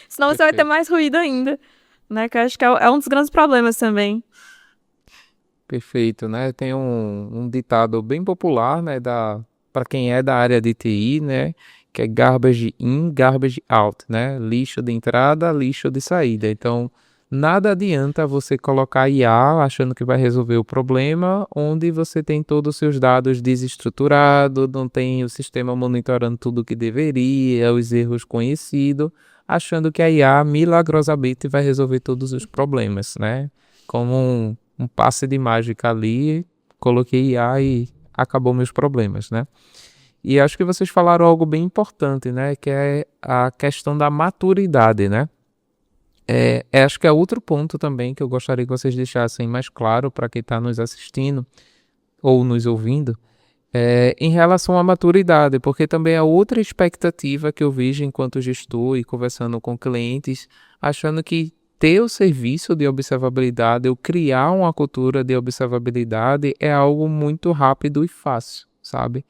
Senão você vai ter mais ruído ainda. Né? Que eu acho que é um dos grandes problemas também. Perfeito, né? Tem um ditado bem popular, né, para quem é da área de TI, né, que é garbage in, garbage out, né? Lixo de entrada, lixo de saída. Então, nada adianta você colocar IA achando que vai resolver o problema, onde você tem todos os seus dados desestruturados, não tem o sistema monitorando tudo o que deveria, os erros conhecidos, achando que a IA milagrosamente vai resolver todos os problemas, né? Como um passe de mágica ali, coloquei IA e acabou meus problemas, né? E acho que vocês falaram algo bem importante, né? Que é a questão da maturidade, né? Acho que é outro ponto também que eu gostaria que vocês deixassem mais claro para quem está nos assistindo ou nos ouvindo, em relação à maturidade, porque também é outra expectativa que eu vejo enquanto gestor e conversando com clientes, achando que ter o serviço de observabilidade ou criar uma cultura de observabilidade é algo muito rápido e fácil, sabe?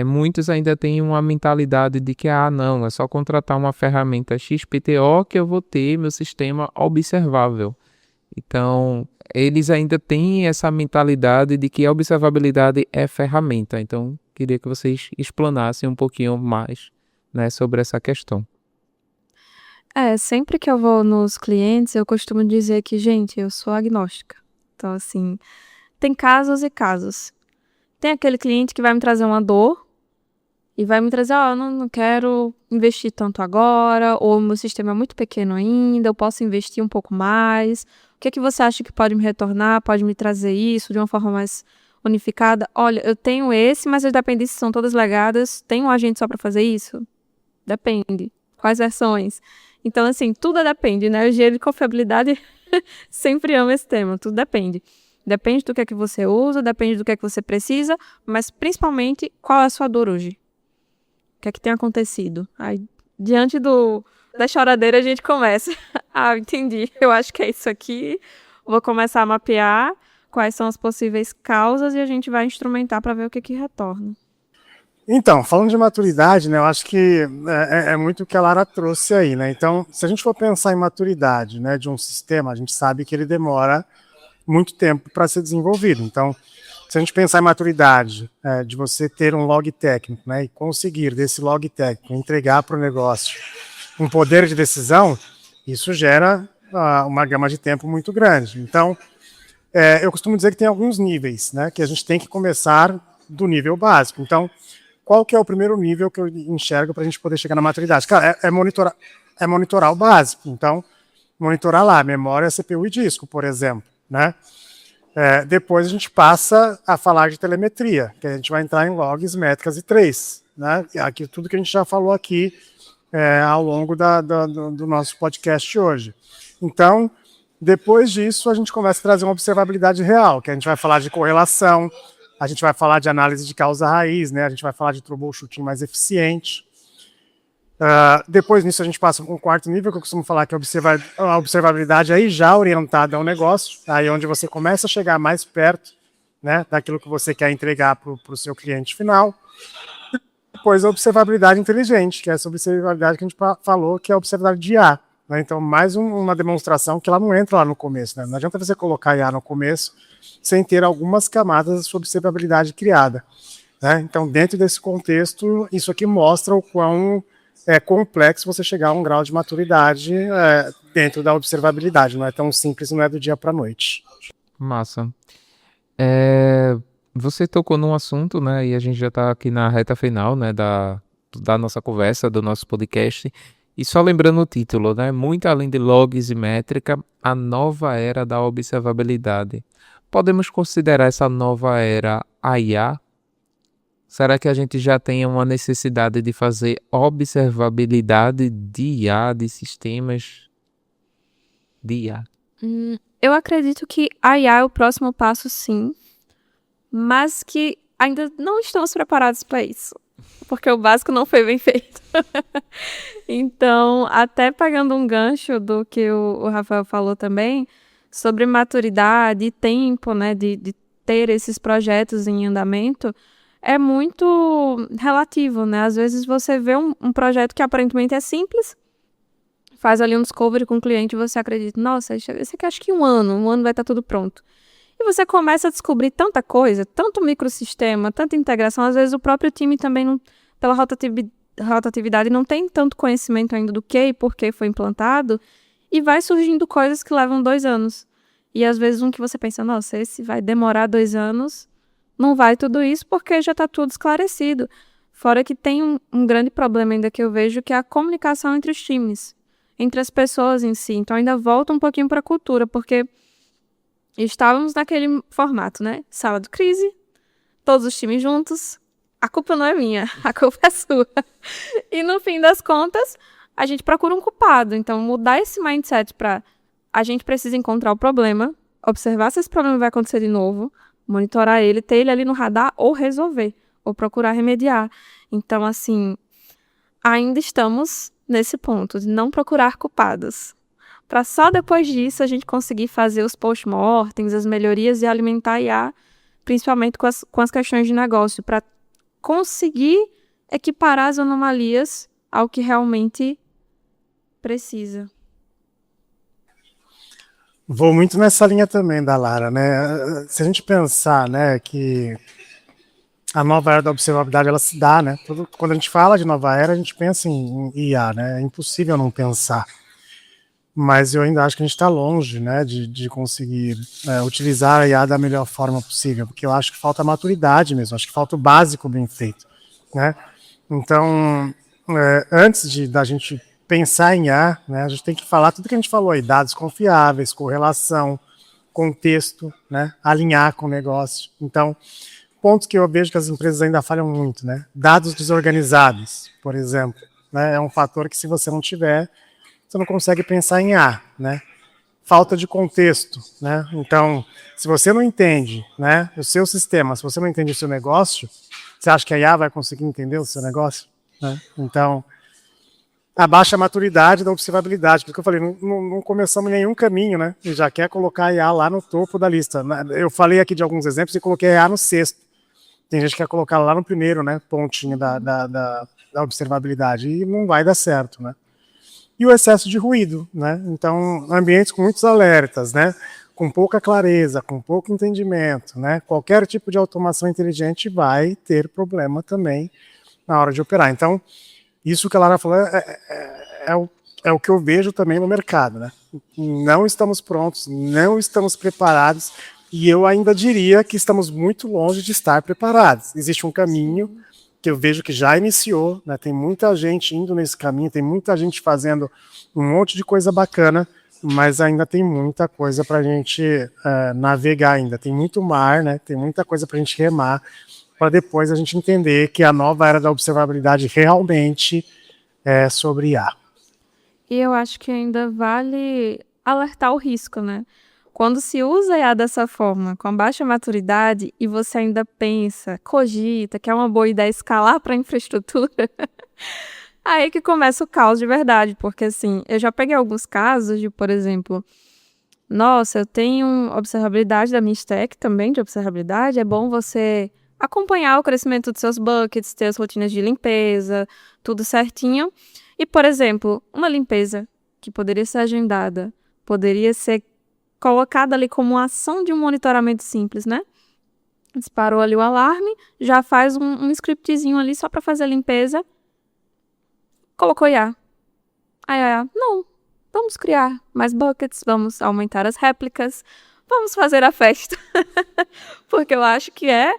Muitos ainda têm uma mentalidade de que, não, é só contratar uma ferramenta XPTO que eu vou ter meu sistema observável. Então, eles ainda têm essa mentalidade de que a observabilidade é ferramenta. Então, queria que vocês explanassem um pouquinho mais, né, sobre essa questão. Sempre que eu vou nos clientes, eu costumo dizer que, gente, eu sou agnóstica. Então, assim, tem casos e casos. Tem aquele cliente que vai me trazer uma dor e vai me trazer, eu não quero investir tanto agora, ou meu sistema é muito pequeno ainda, eu posso investir um pouco mais. O que é que você acha que pode me retornar, pode me trazer isso de uma forma mais unificada? Olha, eu tenho esse, mas as dependências são todas legadas. Tem um agente só para fazer isso? Depende. Quais versões? Então, assim, tudo depende, né? O engenheiro de confiabilidade sempre ama esse tema, tudo depende. Depende do que é que você usa, depende do que é que você precisa, mas principalmente, qual é a sua dor hoje? O que é que tem acontecido? Aí, diante da choradeira, a gente começa. Entendi. Eu acho que é isso aqui. Vou começar a mapear quais são as possíveis causas e a gente vai instrumentar para ver o que que retorna. Então, falando de maturidade, né, eu acho que é muito o que a Lara trouxe aí, né? Então, se a gente for pensar em maturidade, né, de um sistema, a gente sabe que ele demora muito tempo para ser desenvolvido. Então, se a gente pensar em maturidade, de você ter um log técnico, né, e conseguir desse log técnico entregar para o negócio um poder de decisão, isso gera uma gama de tempo muito grande. Então, eu costumo dizer que tem alguns níveis, né, que a gente tem que começar do nível básico. Então, qual que é o primeiro nível que eu enxergo para a gente poder chegar na maturidade? Cara, é monitorar o básico. Então, monitorar lá, memória, CPU e disco, por exemplo, né? Depois a gente passa a falar de telemetria, que a gente vai entrar em logs, métricas e trace, né? Aqui, tudo que a gente já falou aqui ao longo do nosso podcast hoje. Então, depois disso, a gente começa a trazer uma observabilidade real, que a gente vai falar de correlação, a gente vai falar de análise de causa-raiz, né? A gente vai falar de troubleshooting mais eficiente. Depois disso, a gente passa para um quarto nível, que eu costumo falar que é a observabilidade aí já orientada ao negócio, aí onde você começa a chegar mais perto, né, daquilo que você quer entregar para o seu cliente final. Depois a observabilidade inteligente, que é essa observabilidade que a gente falou, que é a observabilidade de IA. Né? Então, mais uma demonstração que ela não entra lá no começo. Né? Não adianta você colocar IA no começo sem ter algumas camadas da sua observabilidade criada. Né? Então, dentro desse contexto, isso aqui mostra o quão é complexo você chegar a um grau de maturidade dentro da observabilidade. Não é tão simples, não é do dia para a noite. Massa. Você tocou num assunto, né, e a gente já está aqui na reta final, né, da nossa conversa, do nosso podcast, e só lembrando o título, né, muito além de logs e métrica, a nova era da observabilidade. Podemos considerar essa nova era a IA? Será que a gente já tem uma necessidade de fazer observabilidade de IA, de sistemas de IA? Eu acredito que a IA é o próximo passo, sim, mas que ainda não estamos preparados para isso, porque o básico não foi bem feito. Então, até pegando um gancho do que o Rafael falou também, sobre maturidade e tempo, né, de ter esses projetos em andamento, é muito relativo, né? Às vezes você vê um projeto que aparentemente é simples, faz ali um discovery com o cliente e você acredita, nossa, esse aqui acho que um ano vai estar tudo pronto. E você começa a descobrir tanta coisa, tanto microsistema, tanta integração, às vezes o próprio time também, pela rotatividade, não tem tanto conhecimento ainda do que e por que foi implantado, e vai surgindo coisas que levam 2 anos. E às vezes que você pensa, nossa, esse vai demorar 2 anos, não vai tudo isso porque já está tudo esclarecido. Fora que tem um grande problema ainda que eu vejo, que é a comunicação entre os times, entre as pessoas em si. Então ainda volta um pouquinho para a cultura, porque estávamos naquele formato, né? Sala de crise, todos os times juntos. A culpa não é minha, a culpa é sua. E no fim das contas, a gente procura um culpado. Então mudar esse mindset para a gente precisa encontrar o problema, observar se esse problema vai acontecer de novo, monitorar ele, ter ele ali no radar ou resolver, ou procurar remediar. Então, assim, ainda estamos nesse ponto de não procurar culpados. Para só depois disso a gente conseguir fazer os post-mortems, as melhorias e alimentar a IA, principalmente com as questões de negócio, para conseguir equiparar as anomalias ao que realmente precisa. Vou muito nessa linha também da Lara, né? Se a gente pensar, né, que a nova era da observabilidade, ela se dá, né? Quando a gente fala de nova era, a gente pensa em IA, né? É impossível não pensar. Mas eu ainda acho que a gente está longe, né, de conseguir utilizar a IA da melhor forma possível, porque eu acho que falta maturidade mesmo, acho que falta o básico bem feito, né? Então, antes da gente pensar em IA, né, a gente tem que falar tudo que a gente falou aí, dados confiáveis, correlação, contexto, né, alinhar com o negócio. Então, pontos que eu vejo que as empresas ainda falham muito, né? Dados desorganizados, por exemplo, né, é um fator que se você não tiver, você não consegue pensar em IA, né? Falta de contexto, né? Então, se você não entende, né, o seu sistema, se você não entende o seu negócio, você acha que a IA vai conseguir entender o seu negócio? Né? Então, a baixa maturidade da observabilidade, porque eu falei, não começamos nenhum caminho, né? E já quer colocar a IA lá no topo da lista. Eu falei aqui de alguns exemplos e coloquei a IA no sexto. Tem gente que quer colocar lá no primeiro, né, pontinho da observabilidade, e não vai dar certo, né? E o excesso de ruído, né? Então, ambientes com muitos alertas, né? Com pouca clareza, com pouco entendimento, né? Qualquer tipo de automação inteligente vai ter problema também na hora de operar. Então, isso que a Lara falou é o que eu vejo também no mercado, né? Não estamos prontos, não estamos preparados, e eu ainda diria que estamos muito longe de estar preparados. Existe um caminho que eu vejo que já iniciou, né? Tem muita gente indo nesse caminho, tem muita gente fazendo um monte de coisa bacana, mas ainda tem muita coisa para a gente navegar ainda. Tem muito mar, né? Tem muita coisa para a gente remar, para depois a gente entender que a nova era da observabilidade realmente é sobre IA. E eu acho que ainda vale alertar o risco, né? Quando se usa IA dessa forma, com baixa maturidade, e você ainda pensa, cogita que é uma boa ideia escalar para a infraestrutura, aí que começa o caos de verdade. Porque, assim, eu já peguei alguns casos de, por exemplo, nossa, eu tenho observabilidade da minha stack também, de observabilidade. É bom você acompanhar o crescimento dos seus buckets, ter as rotinas de limpeza, tudo certinho. E, por exemplo, uma limpeza que poderia ser agendada, poderia ser colocada ali como uma ação de um monitoramento simples, né? Disparou ali o alarme, já faz um scriptzinho ali só para fazer a limpeza. Colocou IA. Aí a IA, não, vamos criar mais buckets, vamos aumentar as réplicas, vamos fazer a festa. Porque eu acho que é.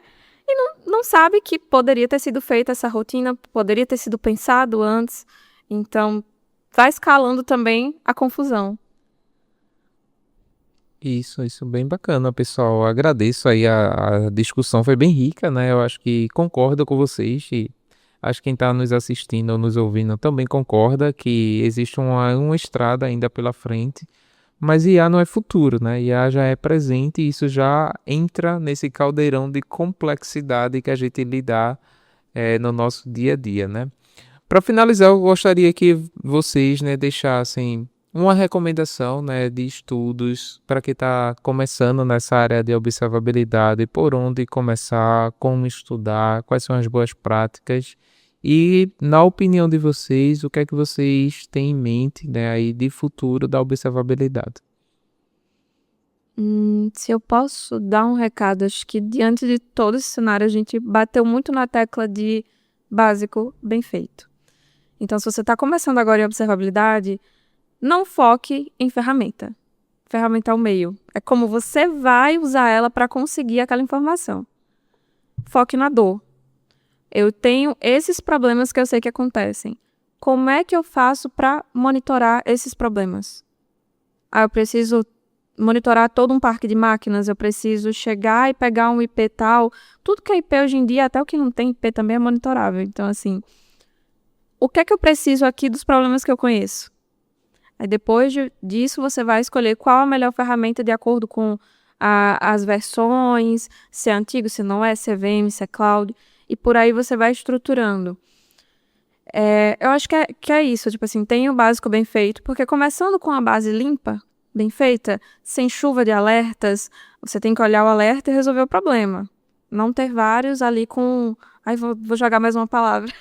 E não sabe que poderia ter sido feita essa rotina, poderia ter sido pensado antes. Então, vai escalando também a confusão. Isso bem bacana, pessoal. Agradeço aí a discussão, foi bem rica, né? Eu acho que concordo com vocês e acho que quem está nos assistindo ou nos ouvindo também concorda que existe uma estrada ainda pela frente, mas IA não é futuro, né? IA já é presente e isso já entra nesse caldeirão de complexidade que a gente lidar no nosso dia a dia, né? Para finalizar, eu gostaria que vocês, né, deixassem uma recomendação, né, de estudos para quem está começando nessa área de observabilidade, por onde começar, como estudar, quais são as boas práticas e, na opinião de vocês, o que é que vocês têm em mente, né, aí de futuro da observabilidade? Se eu posso dar um recado, acho que diante de todo esse cenário, a gente bateu muito na tecla de básico bem feito. Então, se você está começando agora em observabilidade, não foque em ferramenta. Ferramenta é o meio. É como você vai usar ela para conseguir aquela informação. Foque na dor. Eu tenho esses problemas que eu sei que acontecem. Como é que eu faço para monitorar esses problemas? Eu preciso monitorar todo um parque de máquinas, eu preciso chegar e pegar um IP tal. Tudo que é IP hoje em dia, até o que não tem IP também é monitorável. Então, assim, o que é que eu preciso aqui dos problemas que eu conheço? Aí depois disso você vai escolher qual a melhor ferramenta de acordo com as versões, se é antigo, se não é, se é VM, se é cloud, e por aí você vai estruturando. Eu acho que é isso, tipo assim, tem o básico bem feito, porque começando com a base limpa, bem feita, sem chuva de alertas, você tem que olhar o alerta e resolver o problema. Não ter vários ali com... Ai, vou jogar mais uma palavra.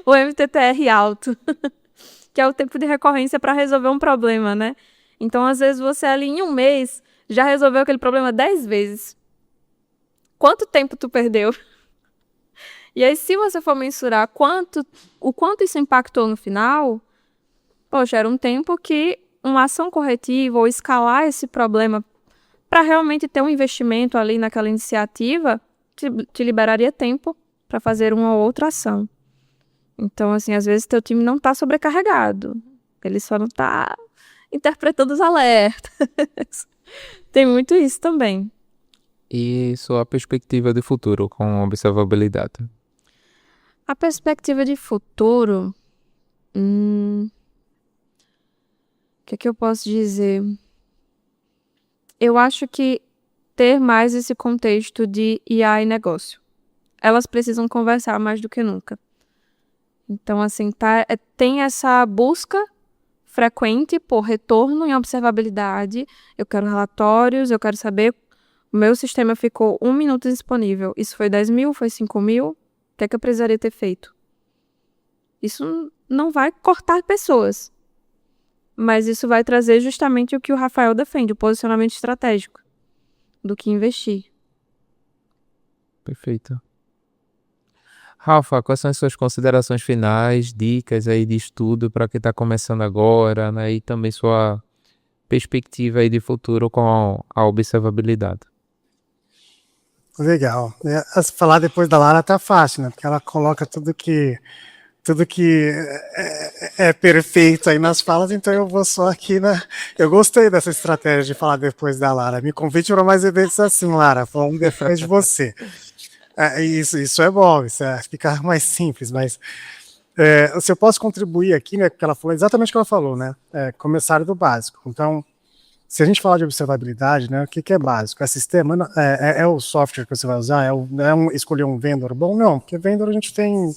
O MTTR alto. Que é o tempo de recorrência para resolver um problema, né? Então, às vezes, você ali em um mês já resolveu aquele problema 10 vezes. Quanto tempo tu perdeu? E aí, se você for mensurar o quanto isso impactou no final, poxa, era um tempo que uma ação corretiva ou escalar esse problema para realmente ter um investimento ali naquela iniciativa te liberaria tempo para fazer uma outra ação. Então, assim, às vezes teu time não está sobrecarregado. Ele só não está interpretando os alertas. Tem muito isso também. E sua perspectiva de futuro com observabilidade? A perspectiva de futuro... o que é que eu posso dizer? Eu acho que ter mais esse contexto de IA e negócio. Elas precisam conversar mais do que nunca. Então, assim, tem essa busca frequente por retorno em observabilidade. Eu quero relatórios, eu quero saber, o meu sistema ficou 1 minuto disponível. Isso foi 10 mil, foi 5 mil? O que é que eu precisaria ter feito? Isso não vai cortar pessoas. Mas isso vai trazer justamente o que o Rafael defende, o posicionamento estratégico, do que investir. Perfeito. Rafa, quais são as suas considerações finais, dicas aí de estudo para quem está começando agora, né? E também sua perspectiva aí de futuro com a observabilidade? Legal. Falar depois da Lara tá fácil, né? Porque ela coloca tudo que tudo que é perfeito aí nas falas, então eu vou só aqui na. Eu gostei dessa estratégia de falar depois da Lara. Me convide para mais eventos assim, Lara, falando depois de você. Isso é bom, isso fica mais simples, mas se eu posso contribuir aqui, né, porque ela falou exatamente o que ela falou, né? Começar do básico. Então, se a gente falar de observabilidade, né, o que é básico? É sistema? É o software que você vai usar? Escolher um vendor bom? Não, porque vendor a gente tem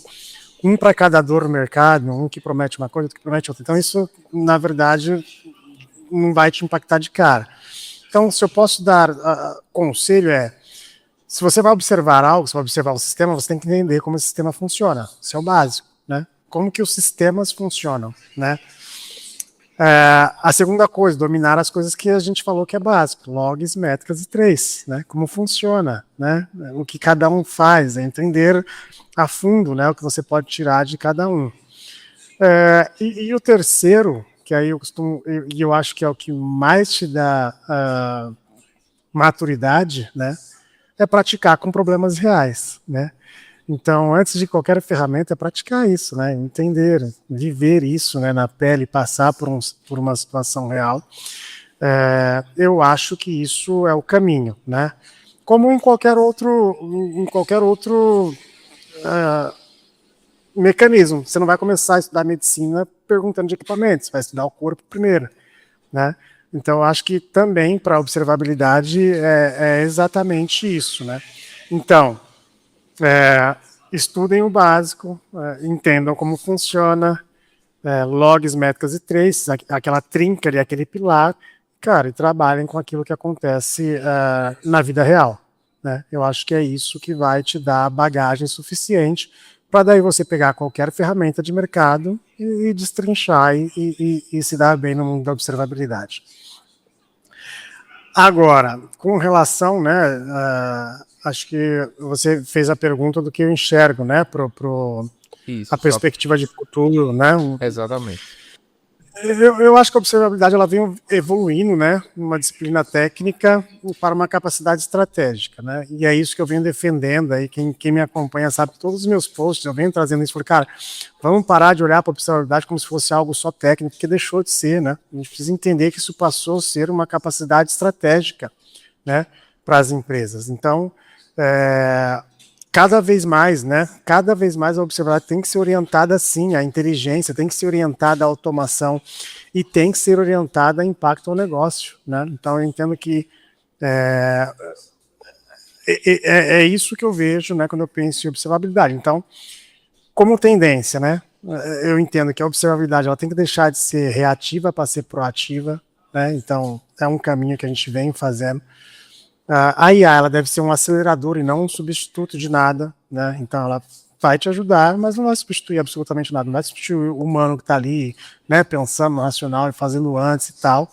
um para cada dor no mercado, um que promete uma coisa, outro que promete outra. Então, isso, na verdade, não vai te impactar de cara. Então, se eu posso dar conselho se você vai observar algo, se vai observar um sistema, você tem que entender como esse sistema funciona. Isso é o básico, né? Como que os sistemas funcionam, né? A segunda coisa, dominar as coisas que a gente falou que é básico, logs, métricas e trace, né? Como funciona, né? O que cada um faz, entender a fundo, né? O que você pode tirar de cada um. E o terceiro, que aí eu acho que é o que mais te dá maturidade, né? É praticar com problemas reais, né? Então, antes de qualquer ferramenta, é praticar isso, né? Entender, viver isso, né, na pele, passar por uma situação real. Eu acho que isso é o caminho, né? Como em qualquer outro mecanismo. Você não vai começar a estudar medicina perguntando de equipamentos, você vai estudar o corpo primeiro, né? Então, eu acho que também para observabilidade é exatamente isso, né? Então, estudem o básico, entendam como funciona, logs, métricas e traces, aquela trinca ali, aquele pilar, cara, e trabalhem com aquilo que acontece na vida real, né? Eu acho que é isso que vai te dar bagagem suficiente para daí você pegar qualquer ferramenta de mercado e destrinchar e se dar bem no mundo da observabilidade. Agora, com relação, né, acho que você fez a pergunta do que eu enxergo, né, Isso, a perspectiva de futuro, né? Exatamente. Eu acho que a observabilidade ela vem evoluindo, né, uma disciplina técnica para uma capacidade estratégica, né? E é isso que eu venho defendendo aí. Quem me acompanha sabe que todos os meus posts eu venho trazendo isso. Falei, cara, vamos parar de olhar para a observabilidade como se fosse algo só técnico, porque deixou de ser, né? A gente precisa entender que isso passou a ser uma capacidade estratégica, né, para as empresas. Então, cada vez mais, né? Cada vez mais a observabilidade tem que ser orientada, sim, à inteligência, tem que ser orientada à automação e tem que ser orientada a impacto ao negócio, né? Então, eu entendo que é isso que eu vejo, né, quando eu penso em observabilidade. Então, como tendência, né? Eu entendo que a observabilidade ela tem que deixar de ser reativa para ser proativa, né? Então, é um caminho que a gente vem fazendo. A IA ela deve ser um acelerador e não um substituto de nada, né? Então ela vai te ajudar, mas não vai substituir absolutamente nada, não vai substituir o humano que está ali, né, pensando no racional e fazendo antes e tal.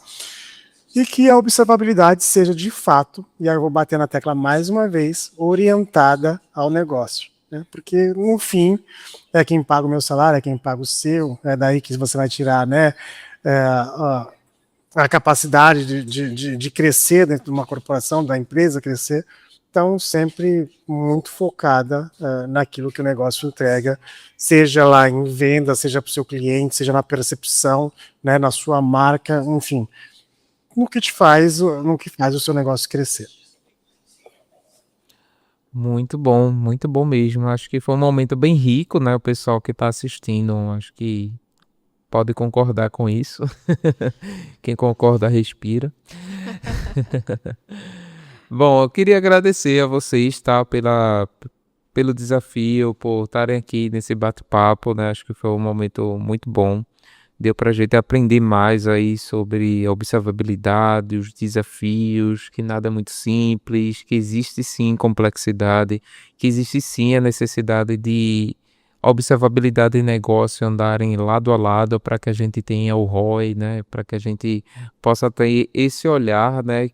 E que a observabilidade seja de fato, e aí eu vou bater na tecla mais uma vez, orientada ao negócio, né? Porque no fim é quem paga o meu salário, é quem paga o seu, é daí que você vai tirar, né, a capacidade de crescer dentro de uma corporação, da empresa crescer. Então, sempre muito focada naquilo que o negócio entrega, seja lá em venda, seja para o seu cliente, seja na percepção, né, na sua marca, enfim, no que faz o seu negócio crescer. Muito bom mesmo. Acho que foi um momento bem rico, né? O pessoal que está assistindo, acho que pode concordar com isso. Quem concorda, respira. Bom, eu queria agradecer a vocês, tá? Pelo desafio, por estarem aqui nesse bate-papo, né? Acho que foi um momento muito bom. Deu pra gente aprender mais aí sobre a observabilidade, os desafios, que nada é muito simples, que existe sim complexidade, que existe sim a necessidade de observabilidade e negócio andarem lado a lado para que a gente tenha o ROI, né? Para que a gente possa ter esse olhar, né,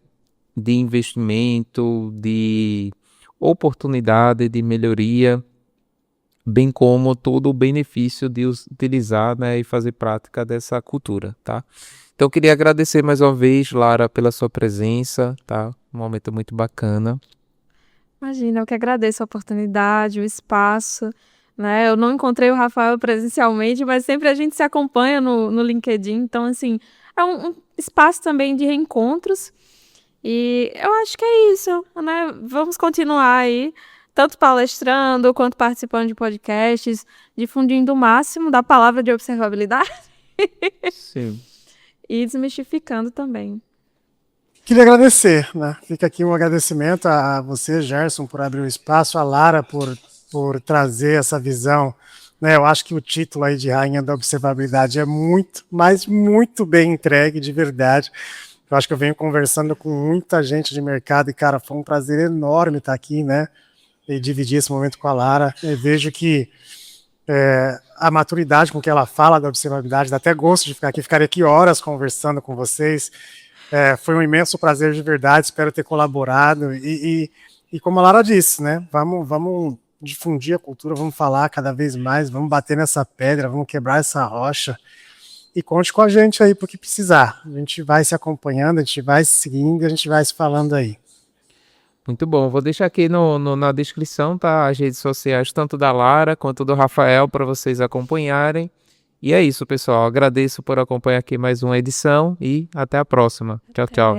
de investimento, de oportunidade, de melhoria, bem como todo o benefício de utilizar, né, e fazer prática dessa cultura, tá? Então, eu queria agradecer mais uma vez, Lara, pela sua presença, tá? Um momento muito bacana. Imagina, eu que agradeço a oportunidade, o espaço. né? Eu não encontrei o Rafael presencialmente, mas sempre a gente se acompanha no LinkedIn. Então, assim, é um espaço também de reencontros. E eu acho que é isso, né? Vamos continuar aí, tanto palestrando quanto participando de podcasts, difundindo o máximo da palavra de observabilidade Sim. e desmistificando também. Queria agradecer, né? Fica aqui um agradecimento a você, Gerson, por abrir o espaço, a Lara por trazer essa visão, né? Eu acho que o título aí de Rainha da Observabilidade é muito, mas muito bem entregue, de verdade. Eu acho que eu venho conversando com muita gente de mercado e, cara, foi um prazer enorme estar aqui, né? E dividir esse momento com a Lara. Eu vejo que a maturidade com que ela fala da observabilidade, dá até gosto de ficar aqui, ficaria aqui horas conversando com vocês. Foi um imenso prazer de verdade, espero ter colaborado. E como a Lara disse, né? Vamos difundir a cultura, vamos falar cada vez mais, vamos bater nessa pedra, vamos quebrar essa rocha. E conte com a gente aí pro que precisar. A gente vai se acompanhando, a gente vai se seguindo, a gente vai se falando aí. Muito bom. Vou deixar aqui na descrição, tá? As redes sociais, tanto da Lara quanto do Rafael, para vocês acompanharem. E é isso, pessoal. Agradeço por acompanhar aqui mais uma edição e até a próxima. Tchau, tchau.